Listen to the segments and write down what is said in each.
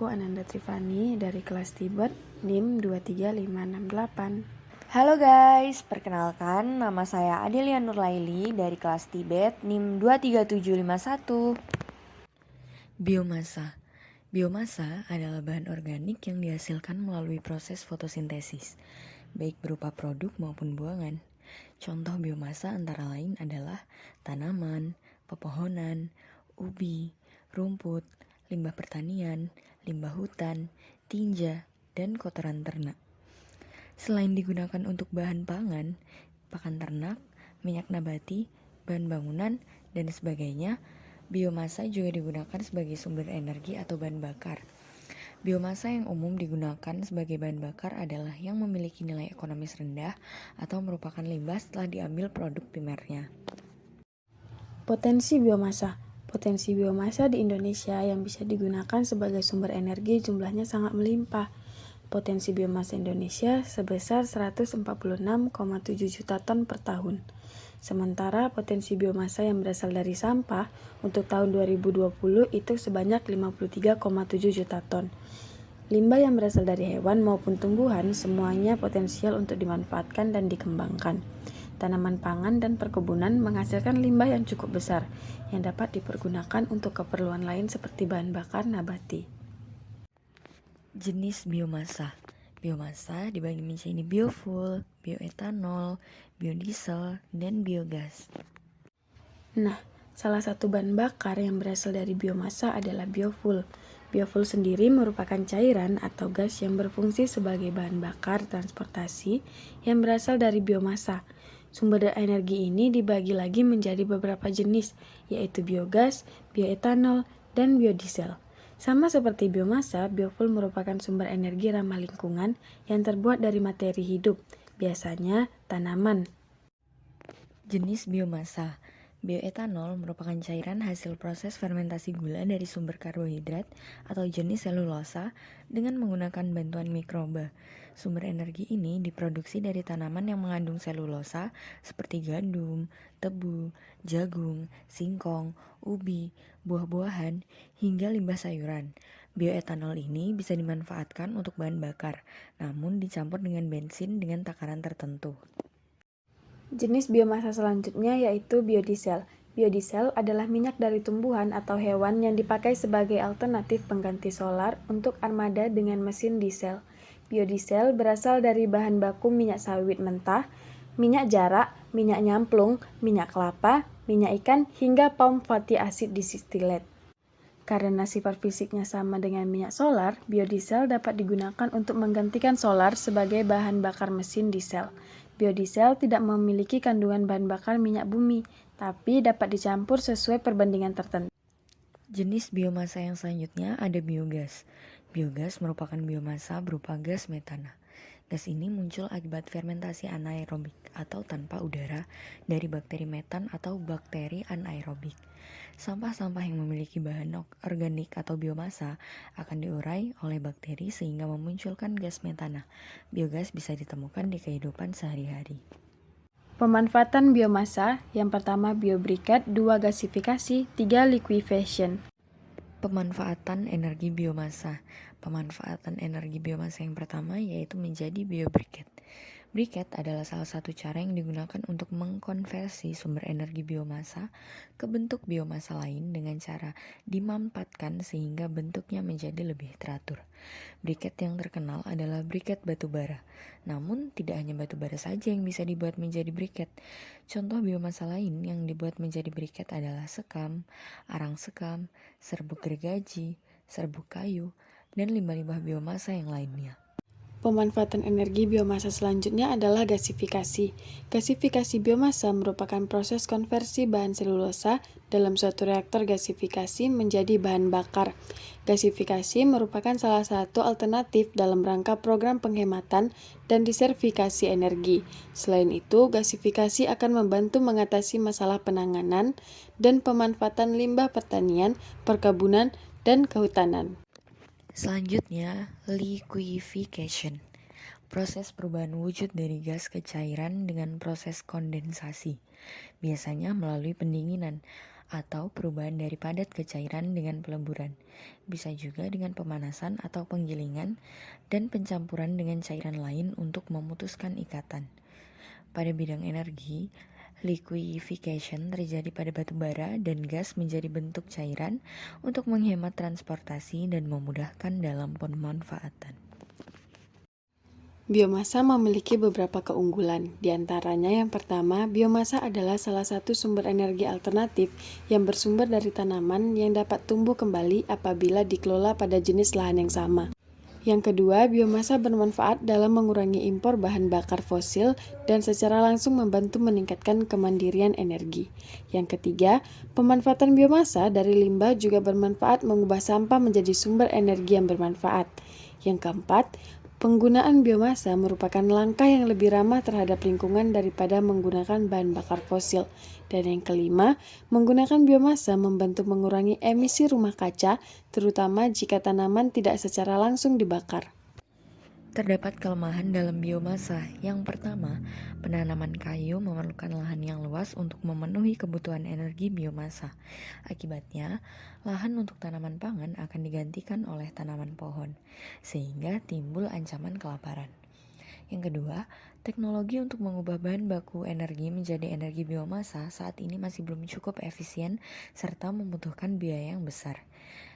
aku Ananda Trifani dari kelas Tibet NIM 23568. Halo guys, perkenalkan nama saya Adelia Nurlaili dari kelas Tibet NIM 23751. Biomasa. Biomasa adalah bahan organik yang dihasilkan melalui proses fotosintesis, baik berupa produk maupun buangan. Contoh biomasa antara lain adalah tanaman, pepohonan, ubi, rumput, limbah pertanian, limbah hutan, tinja, dan kotoran ternak. Selain digunakan untuk bahan pangan, pakan ternak, minyak nabati, bahan bangunan, dan sebagainya, biomasa juga digunakan sebagai sumber energi atau bahan bakar. Biomasa yang umum digunakan sebagai bahan bakar adalah yang memiliki nilai ekonomis rendah atau merupakan limbah setelah diambil produk primernya. Potensi biomasa. Potensi biomasa di Indonesia yang bisa digunakan sebagai sumber energi jumlahnya sangat melimpah. Potensi biomasa Indonesia sebesar 146,7 juta ton per tahun. Sementara potensi biomasa yang berasal dari sampah untuk tahun 2020 itu sebanyak 53,7 juta ton. Limbah yang berasal dari hewan maupun tumbuhan semuanya potensial untuk dimanfaatkan dan dikembangkan. Tanaman pangan dan perkebunan menghasilkan limbah yang cukup besar yang dapat dipergunakan untuk keperluan lain seperti bahan bakar nabati. Jenis biomasa. Biomasa dibagi menjadi biofuel, bioetanol, biodiesel, dan biogas. Nah, salah satu bahan bakar yang berasal dari biomasa adalah biofuel. Biofuel sendiri merupakan cairan atau gas yang berfungsi sebagai bahan bakar transportasi yang berasal dari biomasa. Sumber energi ini dibagi lagi menjadi beberapa jenis, yaitu biogas, bioetanol, dan biodiesel. Sama seperti biomasa, biofuel merupakan sumber energi ramah lingkungan yang terbuat dari materi hidup, biasanya tanaman. Jenis biomasa. Bioetanol merupakan cairan hasil proses fermentasi gula dari sumber karbohidrat atau jenis selulosa dengan menggunakan bantuan mikroba. Sumber energi ini diproduksi dari tanaman yang mengandung selulosa seperti gandum, tebu, jagung, singkong, ubi, buah-buahan, hingga limbah sayuran. Bioetanol ini bisa dimanfaatkan untuk bahan bakar, namun dicampur dengan bensin dengan takaran tertentu. Jenis biomasa selanjutnya yaitu biodiesel. Biodiesel adalah minyak dari tumbuhan atau hewan yang dipakai sebagai alternatif pengganti solar untuk armada dengan mesin diesel. Biodiesel berasal dari bahan baku minyak sawit mentah, minyak jarak, minyak nyamplung, minyak kelapa, minyak ikan, hingga palm fatty acid distillate. Karena sifat fisiknya sama dengan minyak solar, biodiesel dapat digunakan untuk menggantikan solar sebagai bahan bakar mesin diesel. Biodiesel tidak memiliki kandungan bahan bakar minyak bumi, tapi dapat dicampur sesuai perbandingan tertentu. Jenis biomasa yang selanjutnya ada biogas. Biogas merupakan biomasa berupa gas metana. Gas ini muncul akibat fermentasi anaerobik atau tanpa udara dari bakteri metan atau bakteri anaerobik. Sampah-sampah yang memiliki bahan organik atau biomasa akan diurai oleh bakteri sehingga memunculkan gas metana. Biogas bisa ditemukan di kehidupan sehari-hari. Pemanfaatan biomasa, yang pertama biobriket, 2 gasifikasi, 3 liquefaction. Pemanfaatan energi biomasa. Pemanfaatan energi biomasa yang pertama yaitu menjadi biobriket. Briket adalah salah satu cara yang digunakan untuk mengkonversi sumber energi biomasa ke bentuk biomasa lain dengan cara dimampatkan sehingga bentuknya menjadi lebih teratur. Briket yang terkenal adalah briket batu bara. Namun tidak hanya batu bara saja yang bisa dibuat menjadi briket. Contoh biomasa lain yang dibuat menjadi briket adalah sekam, arang sekam, serbuk gergaji, serbuk kayu, dan limbah-limbah biomasa yang lainnya. Pemanfaatan energi biomasa selanjutnya adalah gasifikasi. Gasifikasi biomasa merupakan proses konversi bahan selulosa dalam suatu reaktor gasifikasi menjadi bahan bakar. Gasifikasi merupakan salah satu alternatif dalam rangka program penghematan dan disertifikasi energi. Selain itu, gasifikasi akan membantu mengatasi masalah penanganan dan pemanfaatan limbah pertanian, perkebunan, dan kehutanan. Selanjutnya, liquefaction. Proses perubahan wujud dari gas ke cairan dengan proses kondensasi. Biasanya melalui pendinginan. atau perubahan dari padat ke cairan dengan peleburan. Bisa juga dengan pemanasan atau penggilingan dan pencampuran dengan cairan lain untuk memutuskan ikatan. Pada bidang energi, liquefaction terjadi pada batu bara dan gas menjadi bentuk cairan untuk menghemat transportasi dan memudahkan dalam pemanfaatan. Biomasa memiliki beberapa keunggulan. Di antaranya yang pertama, biomasa adalah salah satu sumber energi alternatif yang bersumber dari tanaman yang dapat tumbuh kembali apabila dikelola pada jenis lahan yang sama. Yang kedua, biomasa bermanfaat dalam mengurangi impor bahan bakar fosil dan secara langsung membantu meningkatkan kemandirian energi. Yang ketiga, pemanfaatan biomasa dari limbah juga bermanfaat mengubah sampah menjadi sumber energi yang bermanfaat. Yang keempat, penggunaan biomasa merupakan langkah yang lebih ramah terhadap lingkungan daripada menggunakan bahan bakar fosil. Dan yang kelima, menggunakan biomasa membantu mengurangi emisi rumah kaca, terutama jika tanaman tidak secara langsung dibakar. Terdapat kelemahan dalam biomasa. Yang pertama, penanaman kayu memerlukan lahan yang luas untuk memenuhi kebutuhan energi biomasa. Akibatnya, lahan untuk tanaman pangan akan digantikan oleh tanaman pohon, sehingga timbul ancaman kelaparan. Yang kedua, teknologi untuk mengubah bahan baku energi menjadi energi biomasa saat ini masih belum cukup efisien serta membutuhkan biaya yang besar.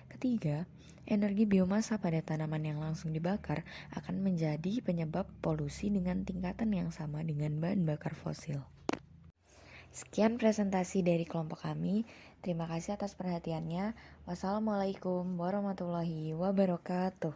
Ketiga, energi biomasa pada tanaman yang langsung dibakar akan menjadi penyebab polusi dengan tingkatan yang sama dengan bahan bakar fosil. Sekian presentasi dari kelompok kami. Terima kasih atas perhatiannya. Wassalamualaikum warahmatullahi wabarakatuh.